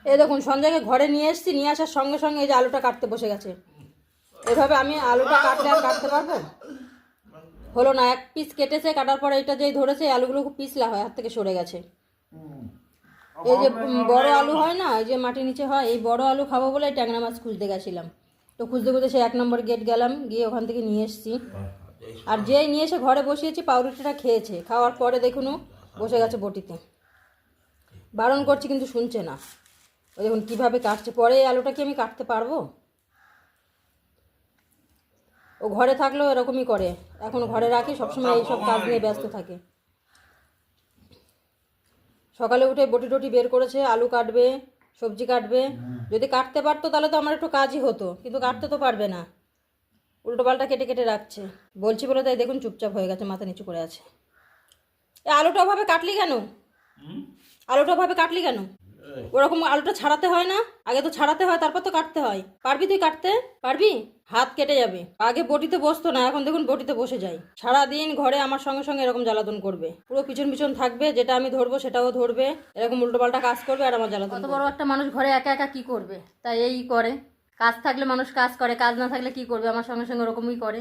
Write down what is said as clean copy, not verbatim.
এই দেখুন সঞ্জয়কে ঘরে নিয়ে এসেছি, নিয়ে আসার সঙ্গে সঙ্গে এই যে আলুটা কাটতে বসে গেছে। এভাবে আমি আলুটা কাটলে আর কাটতে পারবো? হলো না, এক পিস কেটেছে, কাটার পরে এটা যেই ধরেছে আলুগুলো খুব পিছলা হয়, হাত থেকে সরে গেছে। এই যে বড় আলু হয় না, এই যে মাটির নিচে হয়, এই বড় আলু খাবো বলে ট্যাংরা মাছ খুঁজতে গেছিলাম। তো খুঁজতে খুঁজতে সে 1 নম্বর গেট গেলাম, গিয়ে ওখান থেকে নিয়ে এসেছি। আর যেই নিয়ে এসে ঘরে বসিয়েছি পাউরুটিটা খেয়েছে, খাওয়ার পরে দেখুন বসে গেছে বটিতে। বারণ করছি কিন্তু শুনছে না। ওই দেখুন কীভাবে কাটছে। পরে এই আলুটা কি আমি কাটতে পারবো? ও ঘরে থাকলেও এরকমই করে, এখন ঘরে রাখি, সবসময় এইসব কাজ নিয়ে ব্যস্ত থাকে। সকালে উঠে বটি টটি বের করেছে, আলু কাটবে, সবজি কাটবে। যদি কাটতে পারতো তাহলে তো আমার একটু কাজই হতো, কিন্তু কাটতে তো পারবে না, উল্টো পাল্টা কেটে কেটে রাখছে। বলছি বলে তাই দেখুন চুপচাপ হয়ে গেছে, মাথা নিচু করে আছে। এ আলুটা ওভাবে কাটলি কেন? আলুটা ওভাবে কাটলি কেন? ওরকম আলুটা ছাড়াতে হয় না? আগে তো ছাড়াতে হয়, তারপর তো কাটতে হয়। পারবি তুই কাটতে? পারবি? হাত কেটে যাবে। আগে বটিতে বসতো না, এখন দেখুন বটিতে বসে যায়। সারাদিন ঘরে আমার সঙ্গে সঙ্গে এরকম জ্বালাতন করবে, পুরো পিছন পিছন থাকবে, যেটা আমি ধরবো সেটাও ধরবে, এরকম উল্টোপাল্টা কাজ করবে আর আমার জ্বালাতন। কত বড় একটা মানুষ ঘরে একা একা কি করবে, তাই এই করে। কাজ থাকলে মানুষ কাজ করে, কাজ না থাকলে কি করবে, আমার সঙ্গে সঙ্গে ওরকমই করে।